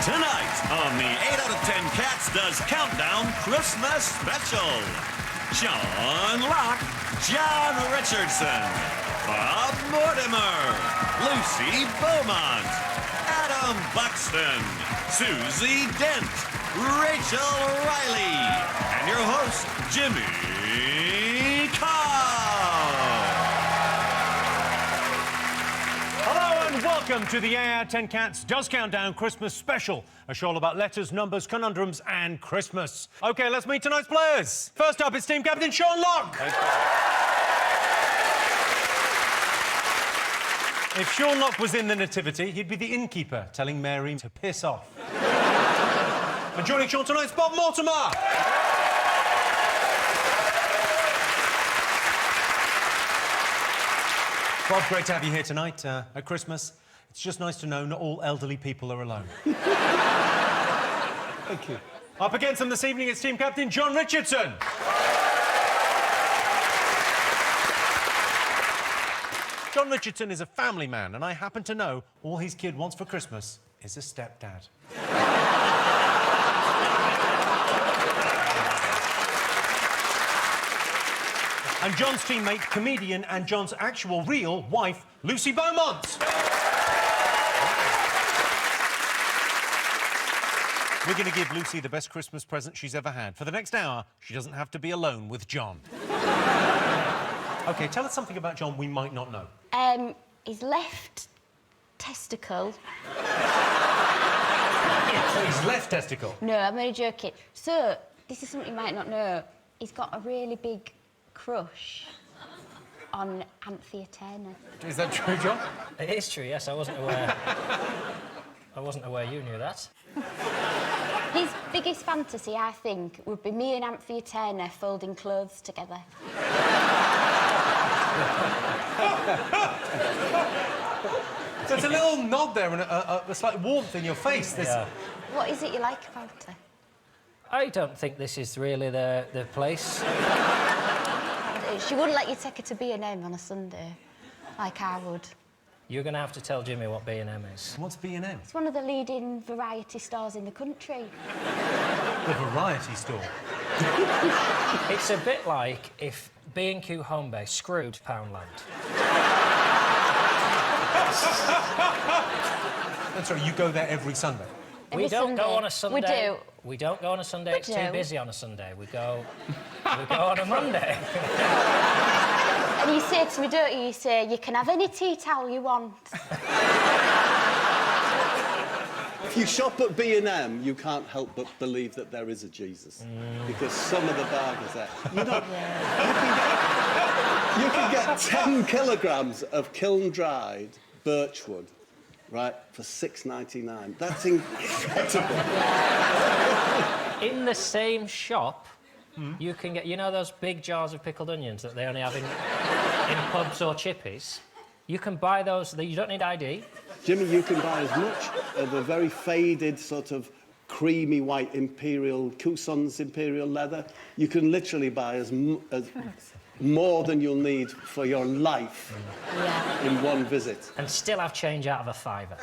Tonight on the 8 out of 10 Cats Does Countdown Christmas Special, Sean Locke, John Richardson, Bob Mortimer, Lucy Beaumont, Adam Buxton, Susie Dent, Rachel Riley, and your host, Jimmy Carr. Hello and welcome to the 8 out of 10 Cats Does Countdown Christmas Special, a show all about letters, numbers, conundrums and Christmas. OK, let's meet tonight's players. First up, it's team captain Sean Locke. If Sean Locke was in the Nativity, he'd be the innkeeper telling Mary to piss off. And joining Sean tonight's Bob Mortimer. Bob, great to have you here tonight at Christmas. It's just nice to know not all elderly people are alone. Thank you. Up against them this evening, it's team captain John Richardson. John Richardson is a family man, and I happen to know all his kid wants for Christmas is a stepdad. And John's teammate, comedian, and John's actual real wife, Lucy Beaumont. We're going to give Lucy the best Christmas present she's ever had. For the next hour, she doesn't have to be alone with John. OK, tell us something about John we might not know. His left testicle. So his left testicle? No, I'm only joking. So, this is something you might not know. He's got a really big crush on Anthea Turner. Is that true, John? It is true, yes. I wasn't aware you knew that. His biggest fantasy, I think, would be me and Anthea Turner folding clothes together. So it's a little nod there and a slight warmth in your face. Yeah. What is it you like about her? I don't think this is really the place. She wouldn't let you take her to B&M on a Sunday, like I would. You're going to have to tell Jimmy what B&M is. What's B&M? It's one of the leading variety stores in the country. The variety store. It's a bit like if B&Q Homebase screwed Poundland. And sorry, you go there every Sunday? Every Don't go Sunday. on a Sunday. We do. We don't go on a Sunday. We It's do. too busy on a Sunday. We go on a Monday. And you say to me, don't you, you say, you can have any tea towel you want. If you shop at B&M, you can't help but believe that there is a Jesus. Because some of the bargains there... You can get 10 kilograms of kiln-dried birchwood, right, for $6.99. That's incredible. In the same shop, you can get... You know those big jars of pickled onions that they only have in pubs or chippies? You can buy those... You don't need ID. Jimmy, you can buy as much of a very faded sort of creamy white imperial, Couson's imperial leather. You can literally buy as more than you'll need for your life in one visit. And still have change out of a fiver.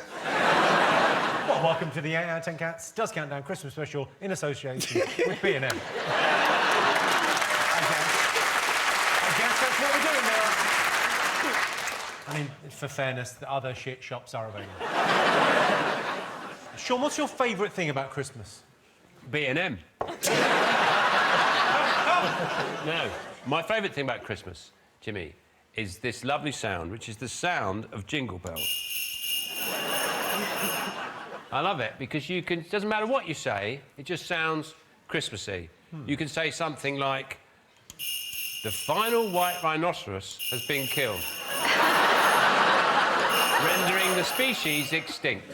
Well, welcome to the 8 out of 10 Cats Does Countdown Christmas Special in association with B&M. I guess that's what we're doing now. I mean, for fairness, the other shit shops are available. Sean, what's your favourite thing about Christmas? B&M. No, my favourite thing about Christmas, Jimmy, is this lovely sound, which is the sound of jingle bells. I love it because you can... It doesn't matter what you say, it just sounds Christmassy. You can say something like, the final white rhinoceros has been killed, rendering the species extinct.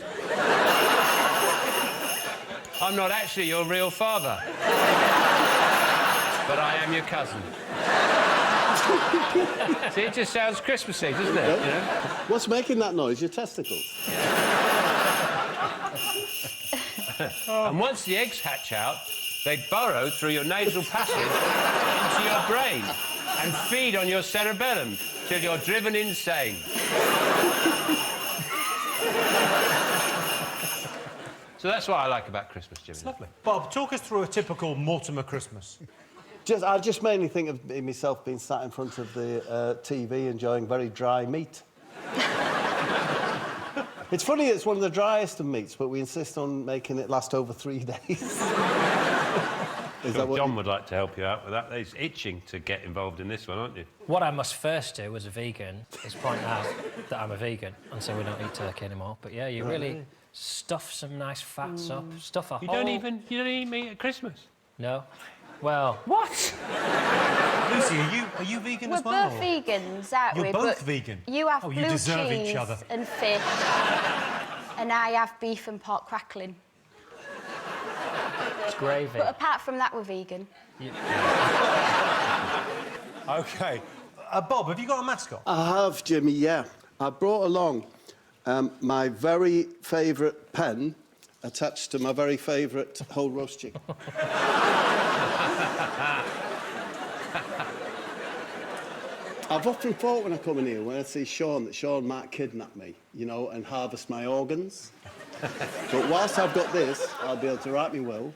I'm not actually your real father, but I am your cousin. See, it just sounds Christmassy, doesn't it? You know? What's making that noise? Your testicles? And once the eggs hatch out, they burrow through your nasal passage into your brain and feed on your cerebellum till you're driven insane. So that's what I like about Christmas, Jimmy. It's lovely. Bob, talk us through a typical Mortimer Christmas. I just mainly think of myself being sat in front of the TV enjoying very dry meat. It's funny, it's one of the driest of meats, but we insist on making it last over 3 days. John would like to help you out with that. He's itching to get involved in this one, aren't you? What I must first do as a vegan is point out that I'm a vegan, and so we don't eat turkey anymore. But yeah, you really stuff some nice fats up, stuff a You whole... don't even eat meat at Christmas? No. Well... What? Lucy, are you vegan We're as well? both vegans, aren't we? You're both But vegan? You have Oh, blue you deserve cheese each other. and fish, and I have beef and pork crackling. It's gravy. But apart from that, we're vegan. OK. Bob, have you got a mascot? I have, Jimmy, yeah. I brought along my very favourite pen attached to my very favourite whole roast chicken. I've often thought when I come in here, when I see Sean, that Sean might kidnap me, you know, and harvest my organs. But whilst I've got this, I'll be able to write me will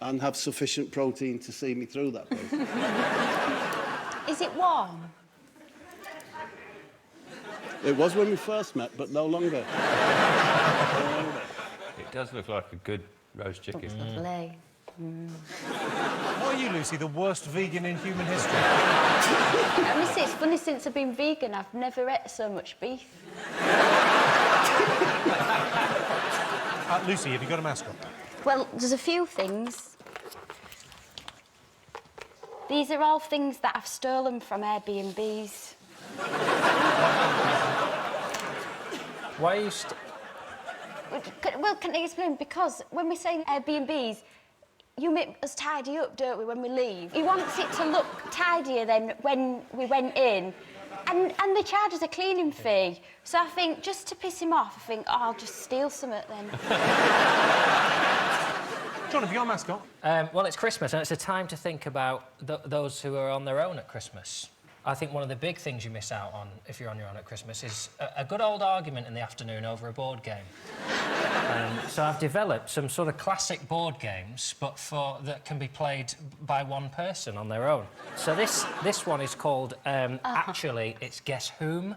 and have sufficient protein to see me through that process. Is it warm? It was when we first met, but no longer. It does look like a good roast chicken. Lovely. Why are you, Lucy, the worst vegan in human history? I must say, it's funny, since I've been vegan, I've never ate so much beef. Lucy, have you got a mascot? Well, there's a few things. These are all things that I've stolen from Airbnbs. Why are you... Well, can I explain? Because when we say Airbnbs, you make us tidy up, don't we, when we leave? He wants it to look tidier than when we went in. And they charge us a cleaning fee. So I think, just to piss him off, I think, oh, I'll just steal something then. John, have you got a mascot? Well, it's Christmas, and it's a time to think about those who are on their own at Christmas. I think one of the big things you miss out on if you're on your own at Christmas is a good old argument in the afternoon over a board game. So I've developed some sort of classic board games, but that can be played by one person on their own. So this one is called, actually, it's Guess Whom.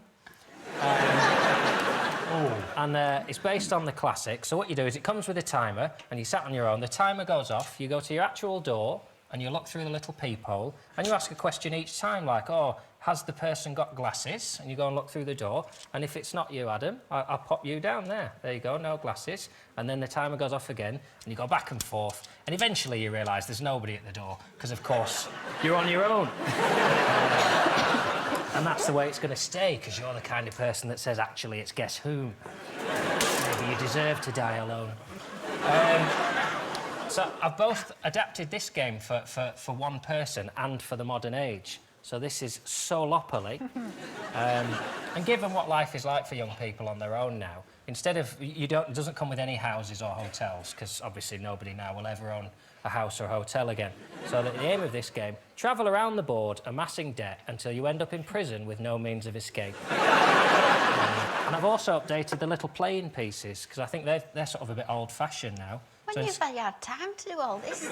And it's based on the classic. So what you do is it comes with a timer, and you sat on your own. The timer goes off, you go to your actual door, and you look through the little peephole, and you ask a question each time, like, oh, has the person got glasses? And you go and look through the door, and if it's not you, Adam, I'll pop you down there. There you go, no glasses. And then the timer goes off again, and you go back and forth, and eventually you realise there's nobody at the door, because, of course, you're on your own. And that's the way it's going to stay, because you're the kind of person that says, actually, it's Guess Whom. Maybe you deserve to die alone. So I've both adapted this game for one person and for the modern age. So this is Solopoly. And given what life is like for young people on their own now, instead of... it doesn't come with any houses or hotels, because obviously nobody now will ever own a house or hotel again. So the aim of this game, travel around the board, amassing debt until you end up in prison with no means of escape. And I've also updated the little playing pieces, because I think they're sort of a bit old-fashioned now. When you've had time to do all this.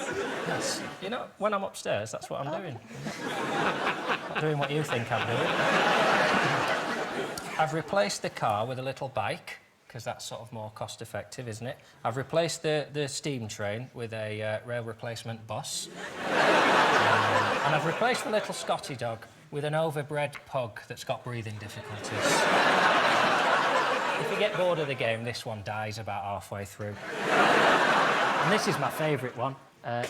Yes. You know, when I'm upstairs, that's what I'm doing. Not doing what you think I'm doing. I've replaced the car with a little bike, because that's sort of more cost-effective, isn't it? I've replaced the steam train with a rail replacement bus. And I've replaced the little Scotty dog with an overbred pug that's got breathing difficulties. If you get bored of the game, this one dies about halfway through. And this is my favourite one.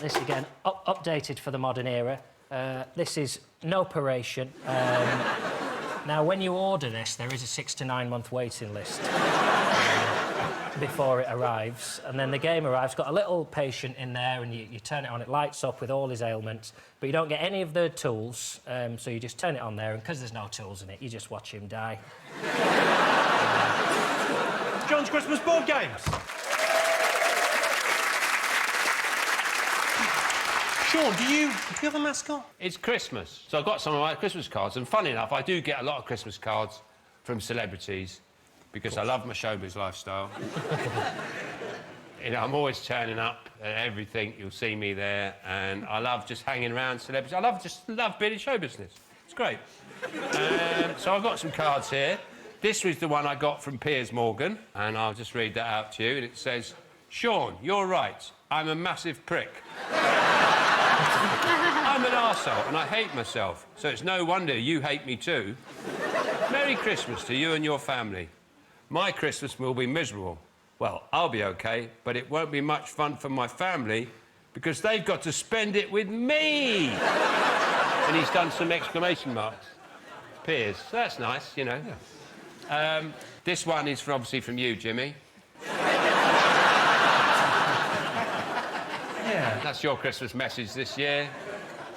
This, again, updated for the modern era. This is Noperation. Now, when you order this, there is a 6 to 9 month waiting list before it arrives. And then the game arrives, got a little patient in there, and you turn it on, it lights up with all his ailments, but you don't get any of the tools, so you just turn it on there, and because there's no tools in it, you just watch him die. John's Christmas board games. Sean, do you have a mascot? It's Christmas, so I've got some of my Christmas cards, and funny enough, I do get a lot of Christmas cards from celebrities because I love my showbiz lifestyle. You know, I'm always turning up at everything. You'll see me there, and I love just hanging around celebrities. I love being in show business. It's great. So I've got some cards here. This was the one I got from Piers Morgan, and I'll just read that out to you. And it says, Sean, you're right. I'm a massive prick. I'm an arsehole, and I hate myself, so it's no wonder you hate me too. Merry Christmas to you and your family. My Christmas will be miserable. Well, I'll be OK, but it won't be much fun for my family because they've got to spend it with me. And he's done some exclamation marks. Piers. So that's nice, you know. Yeah. This one is obviously from you, Jimmy. Yeah. That's your Christmas message this year.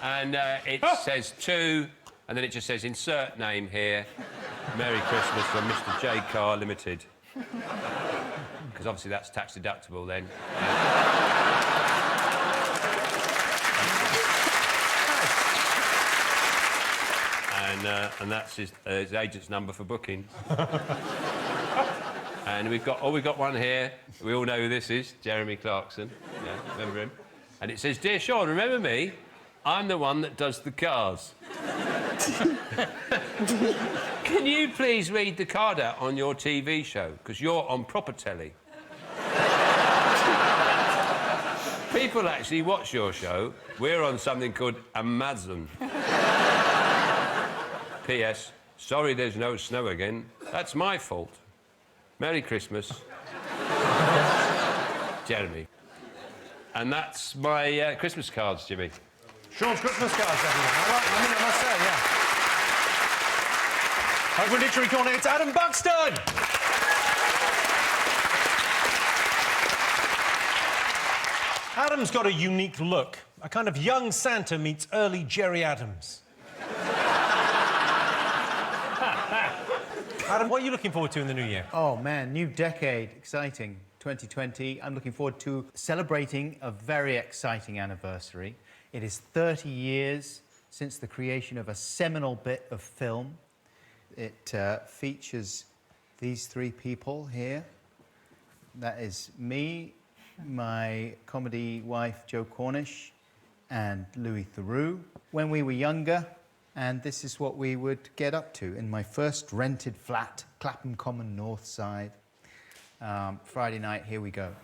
And it says to, and then it just says insert name here. Merry Christmas from Mr. J Car Limited. Because obviously that's tax deductible then. And that's his agent's number for bookings. And we've got one here. We all know who this is, Jeremy Clarkson. Yeah, remember him? And it says, Dear Sean, remember me? I'm the one that does the cars. Can you please read the card out on your TV show? Because you're on proper telly. People actually watch your show. We're on something called Amazon. P.S. Sorry there's no snow again. That's my fault. Merry Christmas. Jeremy. And that's my Christmas cards, Jimmy. Sean's Christmas cards, everyone. I must say, yeah. Over in Literary Corner, it's Adam Buxton! Adam's got a unique look. A kind of young Santa meets early Jerry Adams. Adam, what are you looking forward to in the new year? Oh, man, new decade. Exciting. 2020. I'm looking forward to celebrating a very exciting anniversary. It is 30 years since the creation of a seminal bit of film. It features these three people here. That is me, my comedy wife, Jo Cornish, and Louis Theroux. When we were younger, and this is what we would get up to in my first rented flat, Clapham Common North Side. Friday night, here we go.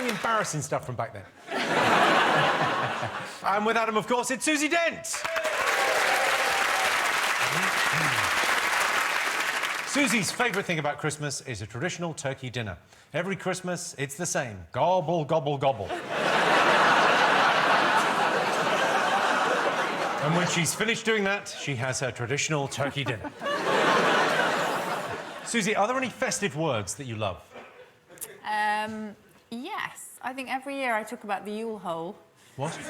Embarrassing stuff from back then. And with Adam, of course, it's Susie Dent. Susie's favourite thing about Christmas is a traditional turkey dinner. Every Christmas, it's the same. Gobble, gobble, gobble. And when she's finished doing that, she has her traditional turkey dinner. Susie, are there any festive words that you love? Yes. I think every year I talk about the Yule hole. What? The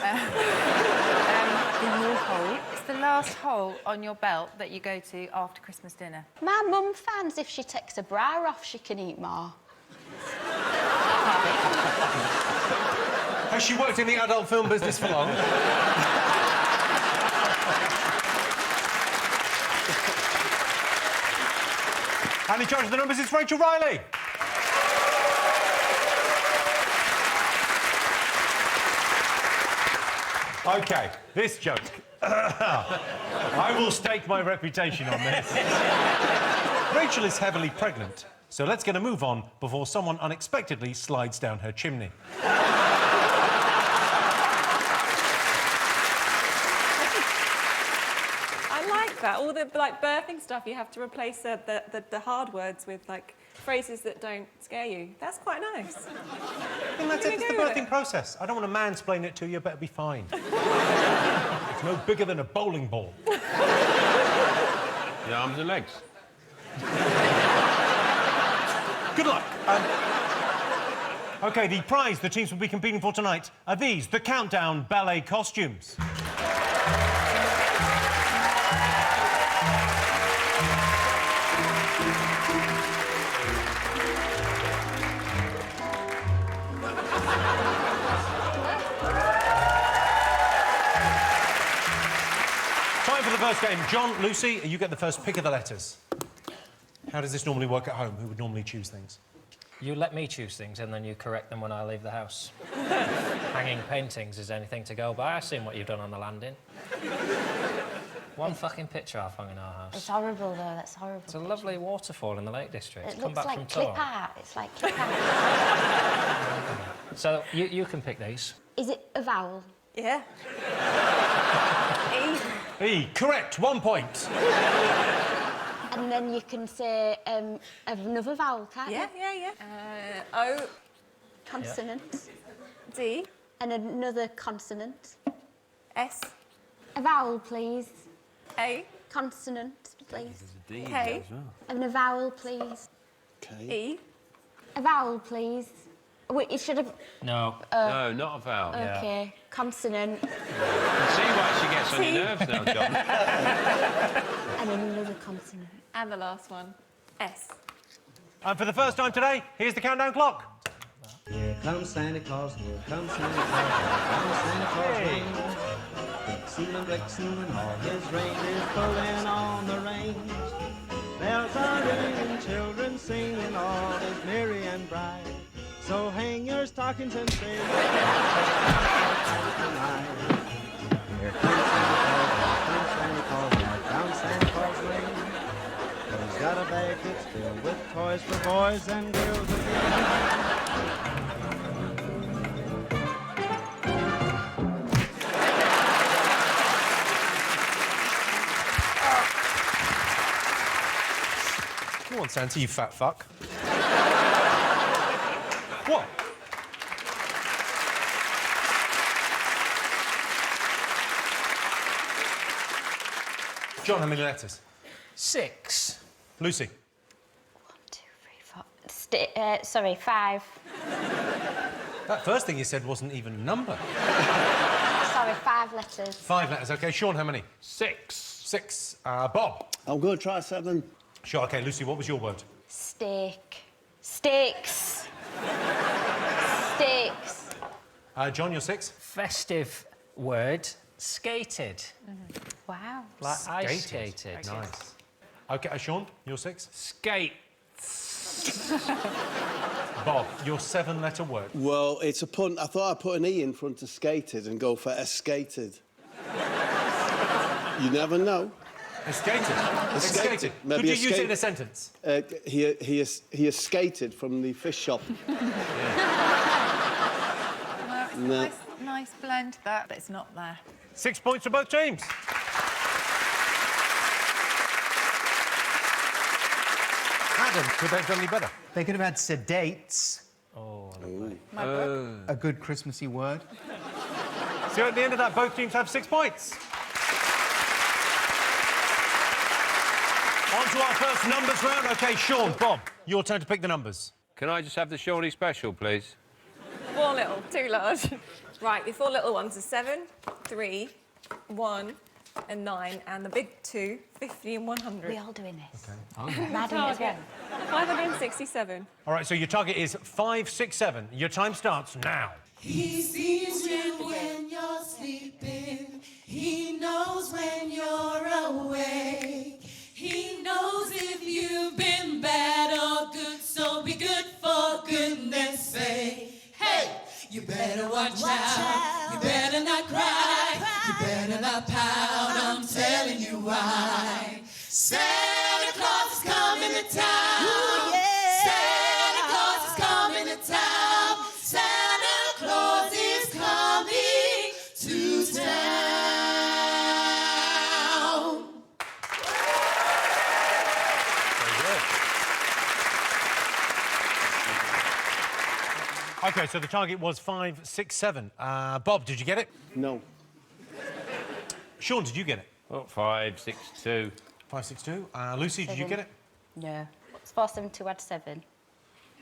Yule hole. It's the last hole on your belt that you go to after Christmas dinner. My mum finds if she takes her bra off, she can eat more. Has she worked in the adult film business for long? And in charge of the numbers, it's Rachel Riley. OK, this joke. I will stake my reputation on this. Rachel is heavily pregnant, So let's get a move on before someone unexpectedly slides down her chimney. I like that. All the like birthing stuff, you have to replace the hard words with like phrases that don't scare you. That's quite nice. And that's it, it's the birthing process. I don't want to mansplain it to you, but it'll be fine. It's no bigger than a bowling ball. The arms and legs. Good luck. OK, the prize the teams will be competing for tonight are these, the Countdown ballet costumes. Time for the first game. John, Lucy, you get the first pick of the letters. How does this normally work at home? Who would normally choose things? You let me choose things and then you correct them when I leave the house. Hanging paintings is anything to go by. I've seen what you've done on the landing. One fucking picture I've hung in our house. It's horrible, though. That's horrible. It's a lovely waterfall in the Lake District. It Come looks back like from clip tour. art. It's like clip art. So you can pick these. Is it a vowel? Yeah. E, correct, 1 point. And then you can say another vowel, can't you? Yeah. O, Consonant. D, And another consonant. S, A vowel, please. A, Consonant, please. K, And a vowel, please. Okay. E. A vowel, please. Wait, you should have... No. No, not a vowel. OK. Consonant. You can see why she gets on your nerves now, John. And another consonant. And the last one, S. And for the first time today, here's the countdown clock. Here comes Santa Claus, here comes Santa Claus, here comes Santa Claus. Vixen and Blitzen and all his reindeer pulling on the reins. Bells are ringing, children singing, all is merry and bright. So hang your stockings and sing. Here comes Santa Claus, here comes Santa Claus lane. He's got a bag that's filled with toys for boys and girls again. Come on, Santa, you fat fuck. What? John, how many letters? 6. Lucy. 1, 2, 3, 4... sorry, 5. That first thing you said wasn't even a number. Sorry, 5 letters. 5 letters, OK. Sean, how many? 6. 6. Bob. I'm going to try 7. Sure, OK. Lucy, what was your word? Steak. Steaks. Steaks. John, you're 6. Festive word, skated. Wow. Like ice skated. Nice. OK, Sean, you're 6. Skate. Bob, your 7-letter word. Well, it's a pun. I thought I'd put an E in front of skated and go for escated. You never know. Escated. Escated. Maybe Could you use it in escape- a sentence? He escated from the fish shop. Well, it's No. a nice blend, that, but it's not there. 6 points for both teams. Adam, could they have done any better? They could have had sedates, My book. a good Christmassy word. So at the end of that, both teams have 6 points. On to our first numbers round. OK, Sean, Bob, your turn to pick the numbers. Can I just have the Shawnee special, please? 4 little, 2 large. Right, the 4 little ones are 7, 3, 1, and 9, and the big 2, 50 and 100. We're all doing this. OK. Am I doing it as well? 567. All right, so your target is 5, 6, 7. Your time starts now. He sees you when you're sleeping. He knows when you're awake. He knows if you've been bad or good, so be good for goodness sake. Hey, you better watch out. You better not cry. You better not pout. I'm telling you why. Santa Claus is coming to town. Ooh, yeah. OK, so the target was 5, 6, 7. Bob, did you get it? No. Sean, did you get it? Oh, 5, 6, 2. 5, 6, 2. Lucy, did you get it? No. It's 4, 7, 2, add 7.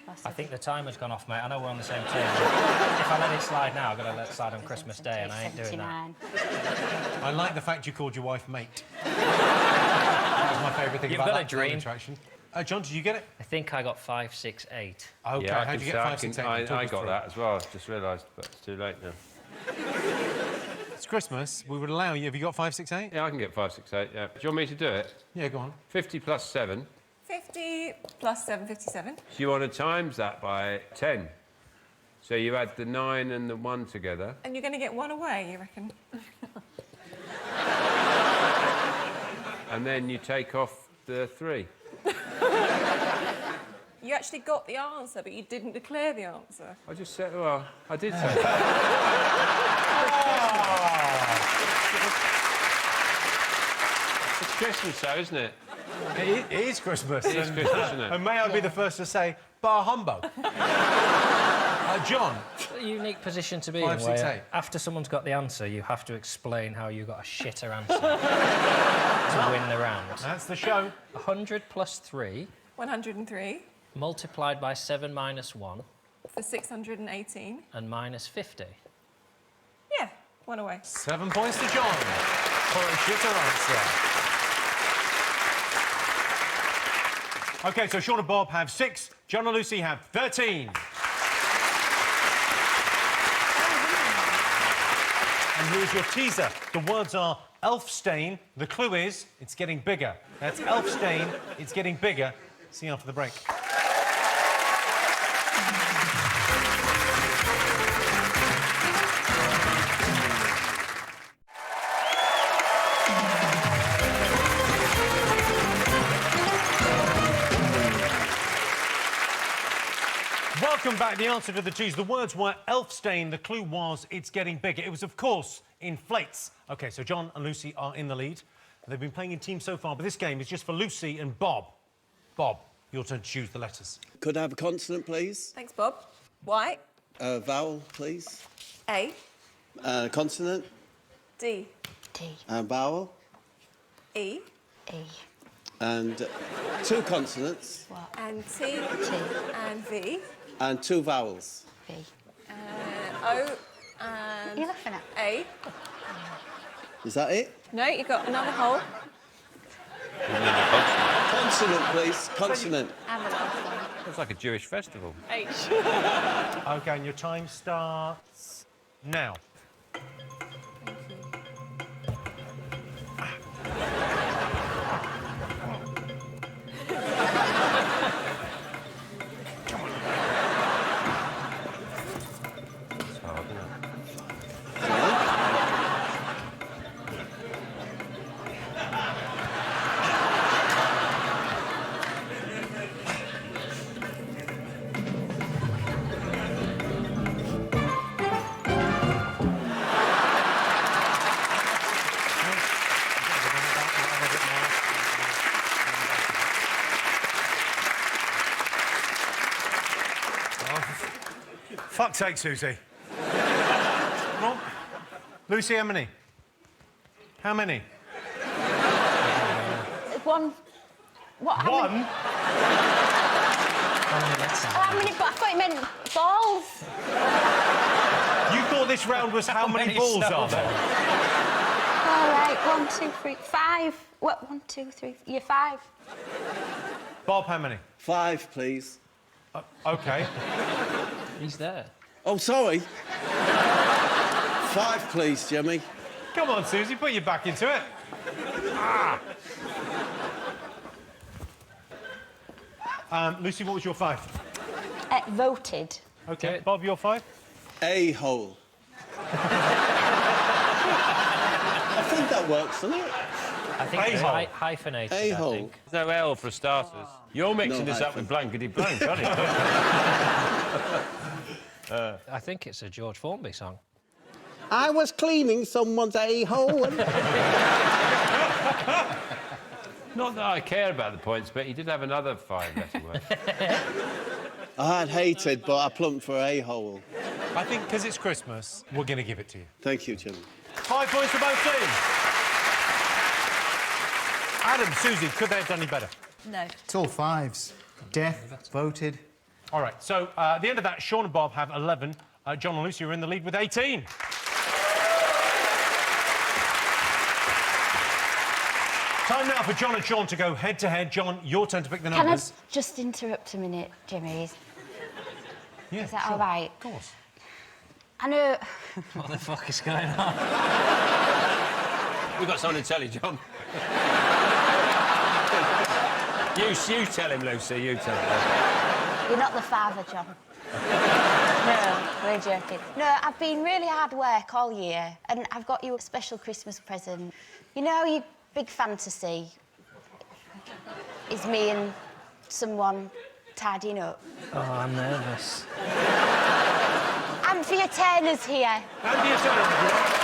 I think the timer's gone off, mate. I know we're on the same team. If I let it slide now, I've got to let it slide on Christmas Day, and I ain't doing that. 79. I like the fact you called your wife mate. That was my favourite thing You've about got that a dream. interaction. John, did you get it? I think I got 5, 6, 8. OK, Yeah, how'd you get 5, 6, 8? I Talk us got through. that as well. Just realised, but it's too late now. It's Christmas. We would allow you. Have you got 5, 6, 8? Yeah, I can get 5, 6, 8, yeah. Do you want me to do it? Yeah, go on. 50 plus 7. 50 plus 7, 57. So you want to times that by 10. So you add the 9 and the 1 together. And you're going to get 1 away, you reckon? And then you take off the 3. You actually got the answer, but you didn't declare the answer. I just said, well, I did say that. It's Christmas, though, isn't it? It is Christmas. It is Christmas, isn't it? And may I be the first to say, bar humbug. John. It's a unique position to be 5, in, 6, where 8. after someone's got the answer, you have to explain how you got a shitter answer to win the round. That's the show. 100 plus 3 103 multiplied by 7 minus 1 for 618. and minus 50. Yeah, 1 away. 7 points to John for a shitter answer. OK, so Sean and Bob have 6, John and Lucy have 13. And here's your teaser. The words are elf stain. The clue is it's getting bigger. That's elf stain. It's getting bigger. See you after the break. Welcome back. The answer to the tease. The words were elf stain. The clue was it's getting bigger. It was, of course, inflates. OK, so John and Lucy are in the lead. They've been playing in teams so far, but this game is just for Lucy and Bob. Bob, your turn to choose the letters. Could I have a consonant, please? Thanks, Bob. Y. Vowel, please. A. Consonant. D. D. Vowel. E. E. And 2 consonants. And T. T. And V. And 2 vowels. V. O. And You're laughing at. A. Is that it? No, you've got another hole. Consonant, please. Consonant. And the last one. It's like a Jewish festival. H. OK, and your time starts now. It's hard, isn't it? Fuck's sake, Susie. Come on. Lucy, how many? How many? 1. What? How One? Many? How many? But I thought you meant balls. You thought this round was how many many balls are there? All right. 1, 2, 3, 5. What? 1, 2, 3. You're 5. Bob, how many? 5, please. OK. He's there. Oh, sorry. 5, please, Jimmy. Come on, Susie, put your back into it. Lucy, what was your 5? Voted. OK. Bob, your 5? A-hole. I think that works, doesn't it? I think it's A-hole. hyphenated, I A-hole. think. There's no L for starters. You're mixing No this up hyphen. with blankety blank, aren't you? I think it's a George Formby song. I was cleaning someone's a-hole. Not that I care about the points, but he did have another 5-letter word. I'd hated, but I plumped for a-hole. I think because it's Christmas, we're going to give it to you. Thank you, Jimmy. 5 points for both teams. Adam, Susie, could they have done any better? No. It's all fives. Death, voted. All right, so at the end of that, Sean and Bob have 11. John and Lucy are in the lead with 18. Time now for John and Sean to go head-to-head. John, your turn to pick the Can I numbers. just interrupt a minute, Jimmy? Yeah, Is that sure. all right? Of course. I know... What the fuck is going on? We've got something to tell you, John. you tell him, Lucy, you tell him. You're not the father, John. No, we're joking. No, I've been really hard work all year, and I've got you a special Christmas present. You know, your big fantasy is me and someone tidying up. Oh, I'm nervous. Anthea Turner's here. Anthea Turner.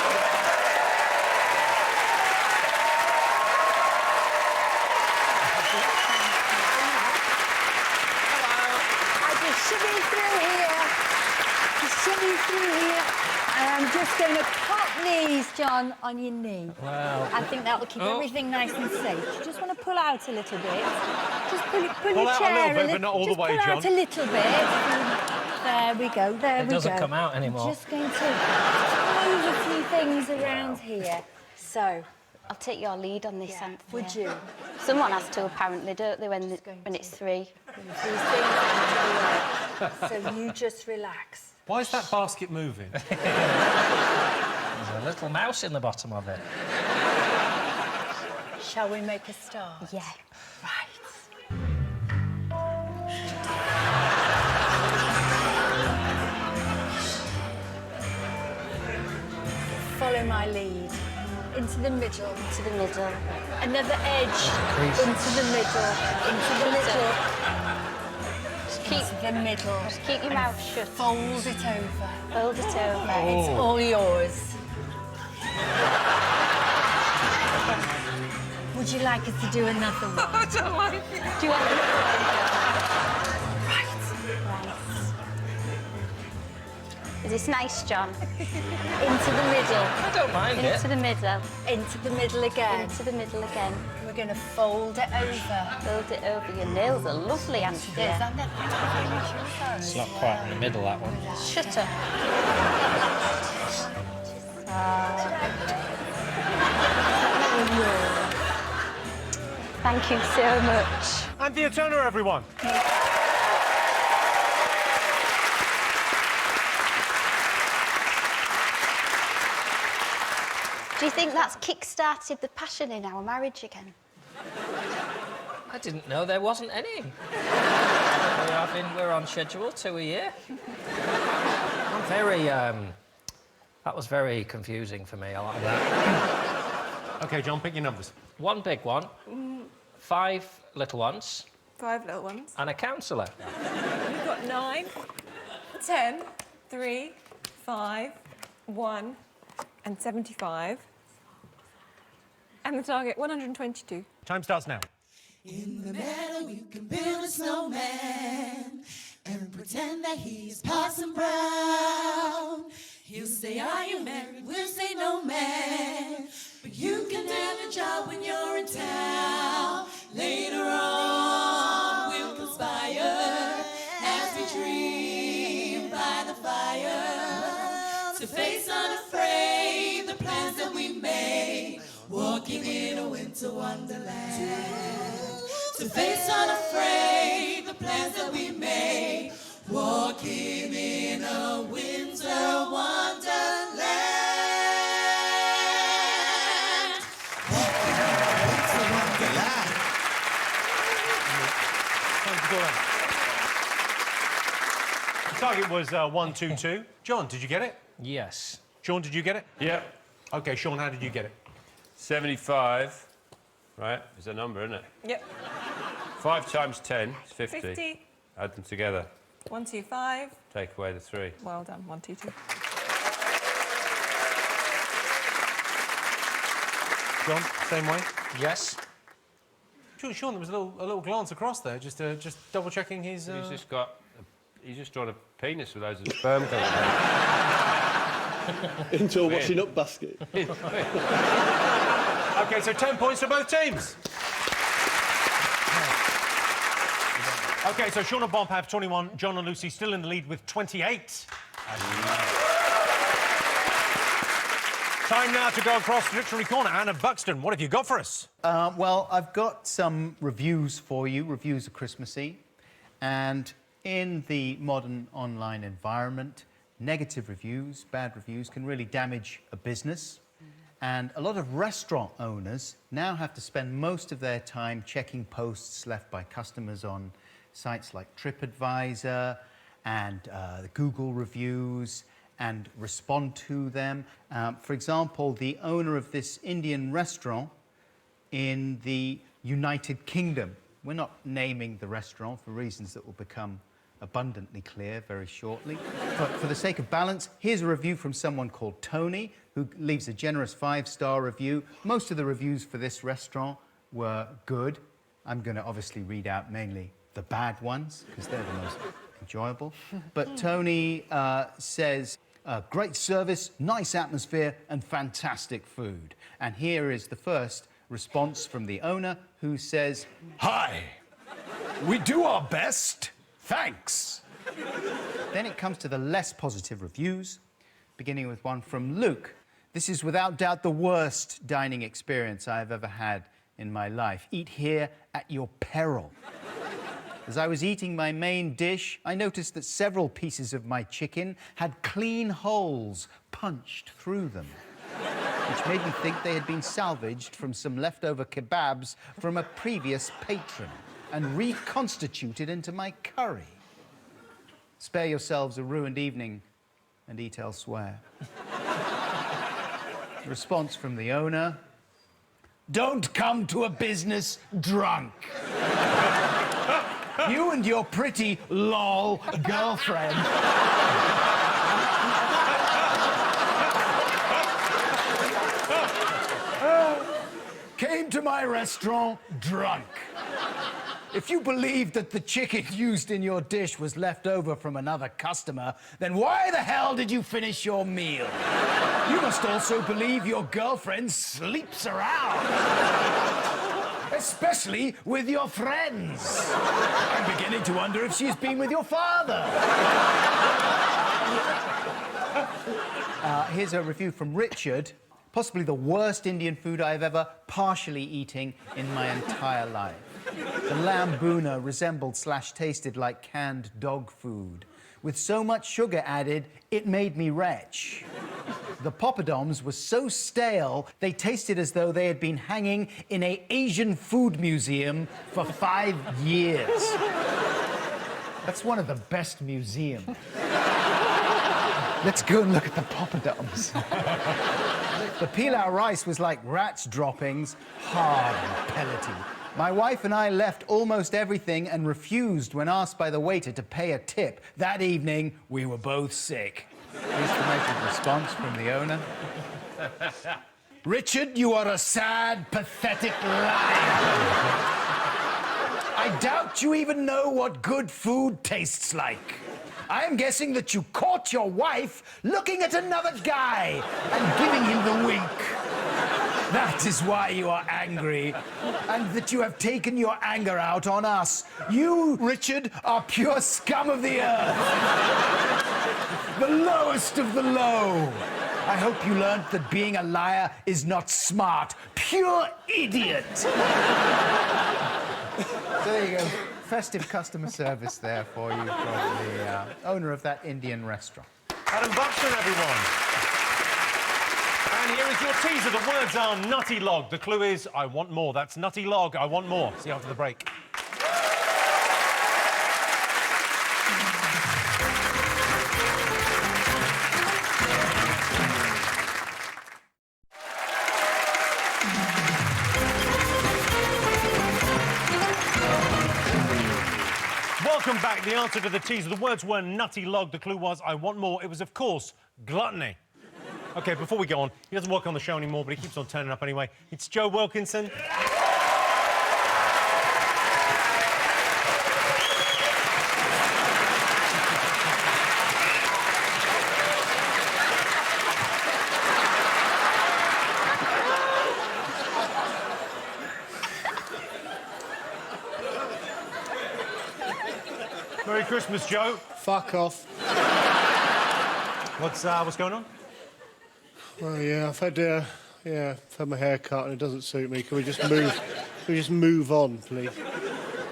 And I'm just going to pop these, John, on your knee. Wow. I think that will keep everything nice and safe. You just want to pull out a little bit. Just pull your Pull out chair a little bit, but not all the way, pull John. out a little bit. There we go, there we go. It doesn't come out anymore. I'm just going to move a few things around here. So, I'll take your lead on this, Anthea. would you? Someone has to, apparently, don't they, when it's 3? So you just relax. Why is that basket moving? There's a little mouse in the bottom of it. Shall we make a start? Yeah. Right. Follow my lead. Into the middle. To the middle. Another edge. Into the middle. Into the middle. Into the middle. Just keep your mouth shut. Fold it over. Fold it over. It's all yours. Would you like us to do another one? I don't like it. Do you want to... Right. Is this nice, John? Into the middle. I don't mind it. Into the middle. Into the middle again. Into the middle again. We're going to fold it over. Fold it over. Your nails are lovely, Anthea. It's not quite in the middle, that one. Shut up. Thank you so much. Anthea Turner, everyone. Do you think that's kick-started the passion in our marriage again? I didn't know there wasn't any. We're on schedule 2 a year. I'm very, that was very confusing for me, a lot of that. OK, John, pick your numbers. 1 big one, 5 little ones, 5 little ones. and a counsellor. We've got 9, 10, 3, 5, 1, and 75. And the target, 122. Time starts now. In the meadow, you can build a snowman and pretend that he's Parson Brown. He'll say, are you married? We'll say, no, man. But you can do the job when you're in town. Later on, we'll conspire as we dream by the fire to face unafraid the plans that we made. Walking in a winter wonderland. To face unafraid the plans that we made. Walking in a winter wonderland. Walking in a winter wonderland. The target was 122. John, did you get it? Yes. Sean, did you get it? Yep. OK, Sean, how did you get it? 75, right, is a number, isn't it? Yep. 5 times 10 is 50. 50. Add them together. 125. Take away the 3. Well done, 122. John, same way? Yes. Sean, there was a little glance across there, just double-checking his... He's just got He's just drawn a penis with loads of sperm coming out. Into a washing up basket. OK, so 10 points for both teams. OK, so Sean and Bob have 21. John and Lucy still in the lead with 28. Time now to go across the literary corner. Anna Buxton, what have you got for us? Well, I've got some reviews for you. Reviews are Christmassy. And in the modern online environment, negative reviews, bad reviews can really damage a business. And a lot of restaurant owners now have to spend most of their time checking posts left by customers on sites like TripAdvisor and Google reviews and respond to them. For example, the owner of this Indian restaurant in the United Kingdom, we're not naming the restaurant for reasons that will become abundantly clear very shortly. But for the sake of balance, here's a review from someone called Tony, who leaves a generous 5-star review. Most of the reviews for this restaurant were good. I'm going to obviously read out mainly the bad ones, because they're the most enjoyable. But Tony says, great service, nice atmosphere, and fantastic food. And here is the first response from the owner, who says, "Hi, we do our best. Thanks." Then it comes to the less positive reviews, beginning with one from Luke. "This is without doubt the worst dining experience I have ever had in my life. Eat here at your peril. As I was eating my main dish, I noticed that several pieces of my chicken had clean holes punched through them, which made me think they had been salvaged from some leftover kebabs from a previous patron and reconstituted into my curry. Spare yourselves a ruined evening and eat elsewhere." Response from the owner: "Don't come to a business drunk. You and your pretty lol girlfriend came to my restaurant drunk. If you believed that the chicken used in your dish was left over from another customer, then why the hell did you finish your meal? You must also believe your girlfriend sleeps around, especially with your friends. I'm beginning to wonder if she's been with your father." Here's a review from Richard. "Possibly the worst Indian food I've ever partially eaten in my entire life. The lamb bhuna resembled / tasted like canned dog food. With so much sugar added, it made me retch. The poppadoms were so stale, they tasted as though they had been hanging in an Asian food museum for 5 years. That's one of the best museums. Let's go and look at the poppadoms. The pilau rice was like rat's droppings, hard and pellety. My wife and I left almost everything and refused when asked by the waiter to pay a tip. That evening, we were both sick." Here's the naked response from the owner. "Richard, you are a sad, pathetic liar. I doubt you even know what good food tastes like. I am guessing that you caught your wife looking at another guy and giving him the wink. That is why you are angry, and that you have taken your anger out on us. You, Richard, are pure scum of the earth. The lowest of the low. I hope you learned that being a liar is not smart. Pure idiot." So there you go. Festive customer service there for you from the owner of that Indian restaurant. Adam Buxton, everyone. And here is your teaser. The words are nutty log. The clue is, I want more. That's nutty log, I want more. See you after the break. Welcome back. The answer to the teaser. The words were nutty log. The clue was, I want more. It was, of course, gluttony. OK, before we go on, he doesn't work on the show anymore, but he keeps on turning up anyway. It's Joe Wilkinson. Christmas, Joe. Fuck off. What's going on? Oh, yeah, I've had my hair cut and it doesn't suit me. Can we just move? Can we just move on, please?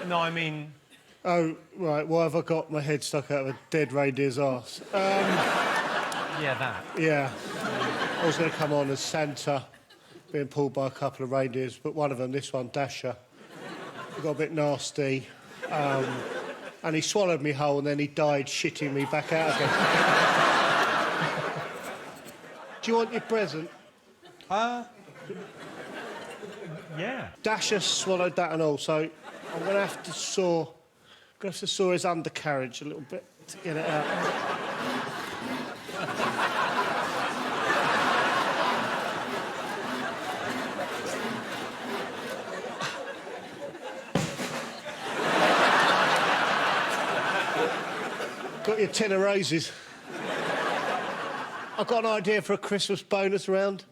No, I mean... Oh, right, why have I got my head stuck out of a dead reindeer's arse? Yeah, that. Yeah. I was going to come on as Santa, being pulled by a couple of reindeers, but one of them, this one, Dasher, he got a bit nasty, and he swallowed me whole and then he died shitting me back out again. Do you want your present? Yeah. Dasher swallowed that and all, so I'm going to have to saw his undercarriage a little bit to get it out. Got your tin of roses. I've got an idea for a Christmas bonus round.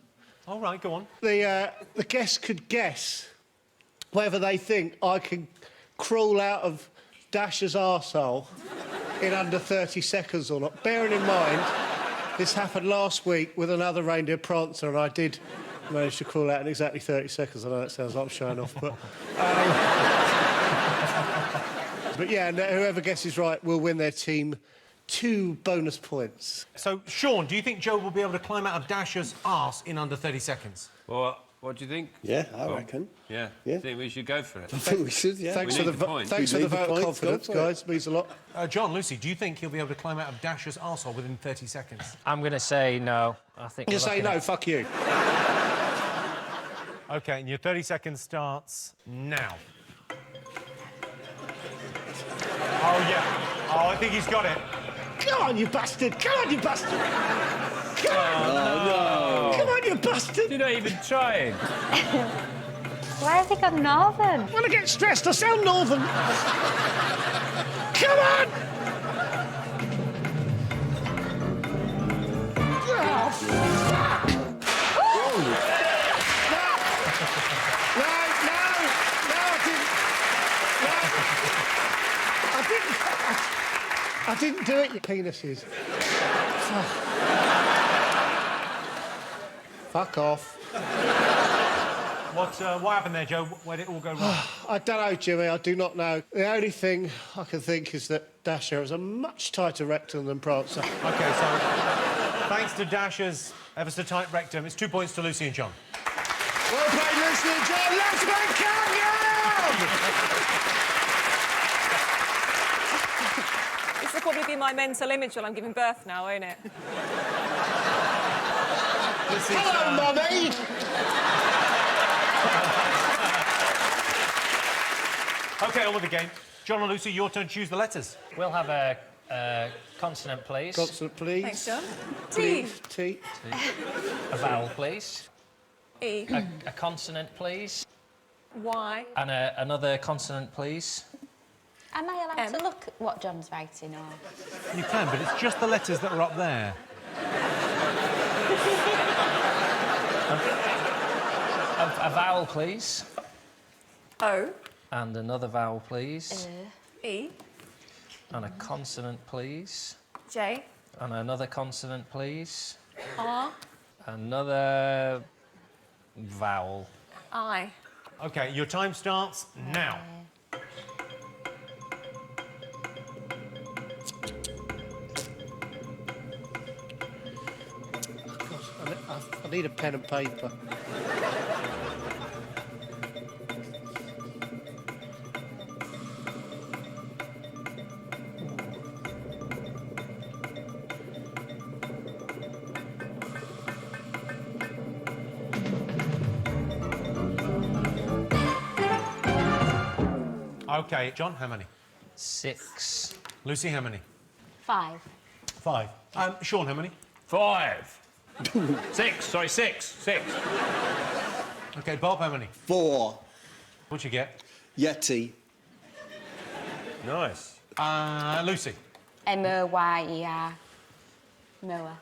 All right, go on. The guests could guess whether they think I can crawl out of Dasher's arsehole in under 30 seconds or not. Bearing in mind, this happened last week with another reindeer Prancer, and I did manage to crawl out in exactly 30 seconds. I know that sounds like I'm showing off, but... but yeah, and whoever guesses right will win their team 2 bonus points. So, Sean, do you think Joe will be able to climb out of Dasher's arse in under 30 seconds? Well, what do you think? Yeah, I reckon. Yeah. Yeah. I think we should go for it. I think we should, yeah. Thanks We for need the the point. thanks We for the need the vote of points, go confidence, for it. guys. Means a lot. John, Lucy, do you think he'll be able to climb out of Dasher's arsehole within 30 seconds? I'm going to say no. I think You we're say looking no, at- fuck you. OK, and your 30 seconds starts now. Oh, yeah. Oh, I think he's got it. Come on, you bastard! Come on, you bastard! Come on! no. Come on, you bastard! You're not even trying. Why have they got Northern? When I get stressed, I sound northern. Come on! Oh, fuck! I didn't do it, you penises. Fuck off. What happened there, Joe? Where did it all go wrong? I don't know, Jimmy, I do not know. The only thing I can think is that Dasher has a much tighter rectum than Prancer. OK, so thanks to Dasher's ever so tight rectum, it's 2 points to Lucy and John. Well played, Lucy and John. Let's make countdown! This will probably be my mental image while I'm giving birth now, won't it? Hello, Mummy! OK, on with the game. John and Lucy, your turn to choose the letters. We'll have a consonant, please. Consonant, please. Thanks, John. Please. T. A vowel, please. E. A consonant, please. Y. And another consonant, please. Am I allowed to look at what John's writing, or...? You can, but it's just the letters that are up there. A vowel, please. O. And another vowel, please. E. And a consonant, please. J. And another consonant, please. R. Another vowel. I. OK, your time starts now. I need a pen and paper. OK, John, how many? 6. Lucy, how many? 5. 5. Sean, how many? 5. 6. Sorry, 6. OK, Bob, how many? 4. What'd you get? Yeti. Nice. Lucy? M-O-Y-E-R. Moa.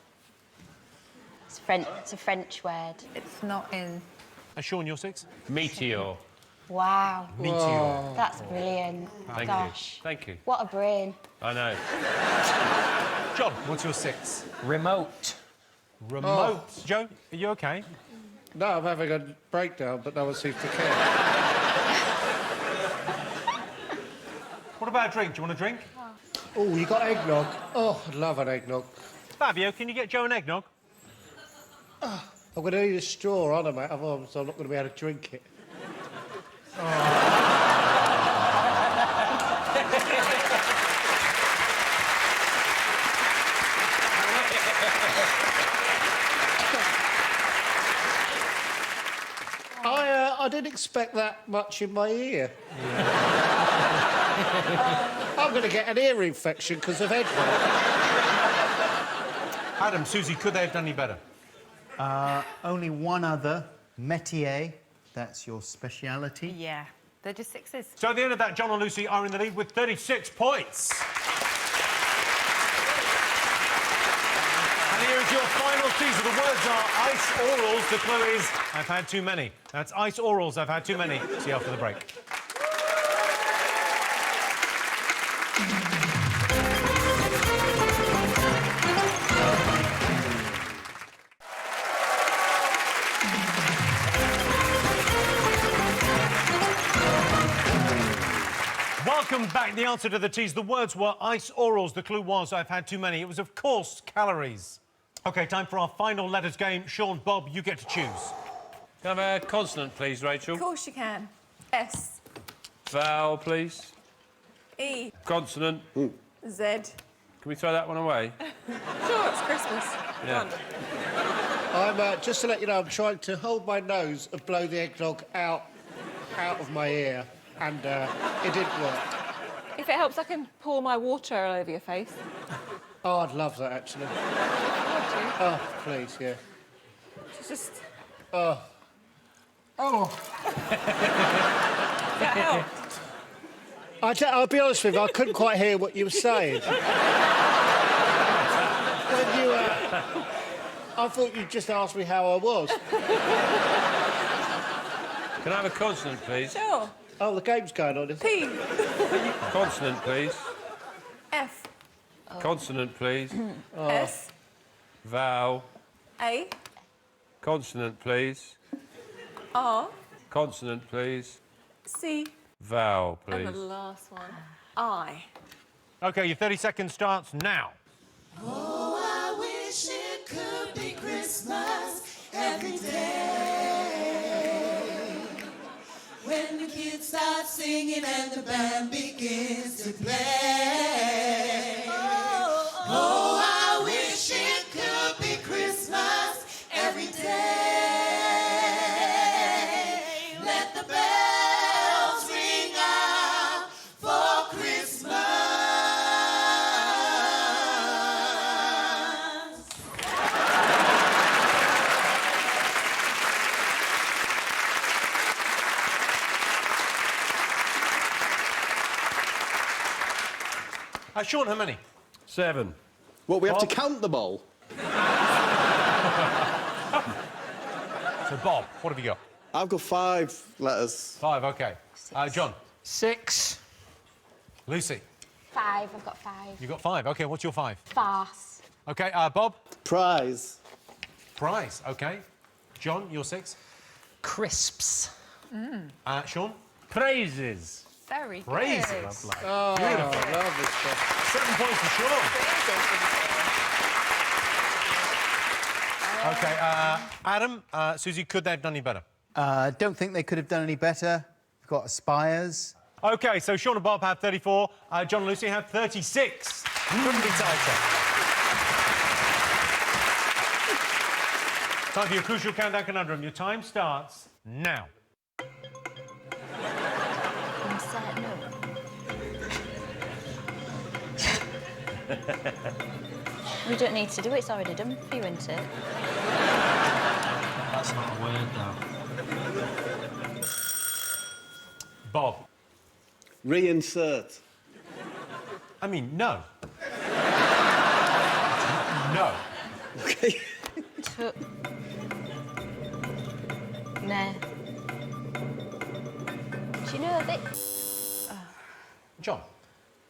It's a French word. It's not in. Sean, you're 6? Meteor. Wow. Meteor. That's brilliant. Thank Gosh. you. Thank you. What a brain. I know. John, what's your 6? Remote. Remote. Joe, are you OK? No, I'm having a breakdown, but no one seems to care. What about a drink? Do you want a drink? Oh, you got eggnog? Oh, I'd love an eggnog. Fabio, can you get Joe an eggnog? I'm going to need a straw, aren't I, mate? Otherwise, I'm not going to be able to drink it. I didn't expect that much in my ear. I'm going to get an ear infection because of eggnog. Adam, Susie, could they have done any better? Only one other, métier. That's your speciality. Yeah, they're just 6s. So at the end of that, John and Lucy are in the lead with 36 points. And here is your final teaser. The words are ice orals. The clue is, I've had too many. That's ice orals, I've had too many. See you after the break. Welcome back. The answer to the tease. The words were ice orals. The clue was I've had too many. It was, of course, calories. OK, time for our final letters game. Sean, Bob, you get to choose. Can I have a consonant, please, Rachel? Of course you can. S. Vowel, please. E. Consonant. Z. Can we throw that one away? Sure, it's Christmas. Yeah. I'm, just to let you know, I'm trying to hold my nose and blow the eggnog out of my ear, and it didn't work. If it helps, I can pour my water all over your face. Oh, I'd love that, actually. Would you? Oh, please, yeah. It's just... Oh. That helped. I'll be honest with you, I couldn't quite hear what you were saying. When you, I thought you just asked me how I was. Can I have a consonant, please? Sure. Oh, the game's going on, isn't it? P. Consonant, please. F. Consonant, please. S. Vowel. A. Consonant, please. R. Consonant, please. C. Vowel, And the please. last one. I. OK, your 30 seconds starts now. Oh, I wish it could be Christmas every day. When the kids start singing and the band begins to play. Oh, I wish it could be Christmas every day. Let the bells ring out for Christmas. Sean, how many? 7. Well, we have to Bob? count them all. So, Bob, what have you got? I've got 5 letters. 5, OK. John? 6. Lucy? 5. I've got 5. You got 5. OK, what's your 5? Farce. OK, Bob? Prize. Prize. OK. John, your 6? Crisps. Sean? Praises. Very good. Praises. Oh, Beautiful. I love this stuff. 7 points for Sean. OK, Adam, Susie, could they have done any better? Don't think they could have done any better. We've got aspires. OK, so Sean and Bob have 34. John and Lucy have 36. Couldn't be tighter. Time for your crucial countdown conundrum. Your time starts now. I'm setting up. We don't need to do it. It's already done for you, isn't it? That's not a word, though. Bob. Reinsert. I mean, no. No. OK. Nah. Do you know that? John.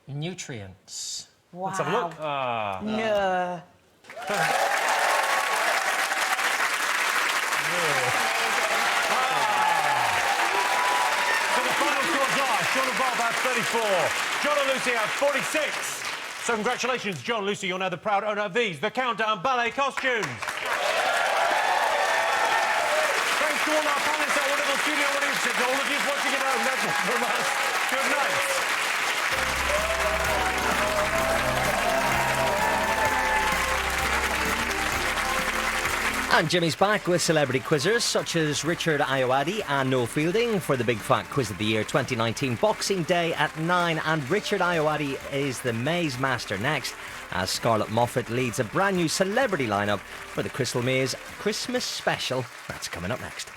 Nutrients. Wow. Let's have a look. Ah. No. So the final scores are Sean and Bob have 34, John and Lucy have 46. So congratulations, John and Lucy, you're now the proud owner of these, the Countdown Ballet costumes. Thanks to all our panelists, our wonderful studio audience, and to all of you watching at home. That's it from us. Good night. And Jimmy's back with celebrity quizzers such as Richard Ayoade and Noel Fielding for the Big Fat Quiz of the Year 2019, Boxing Day at 9. And Richard Ayoade is the Maze Master next, as Scarlett Moffat leads a brand new celebrity lineup for the Crystal Maze Christmas special. That's coming up next.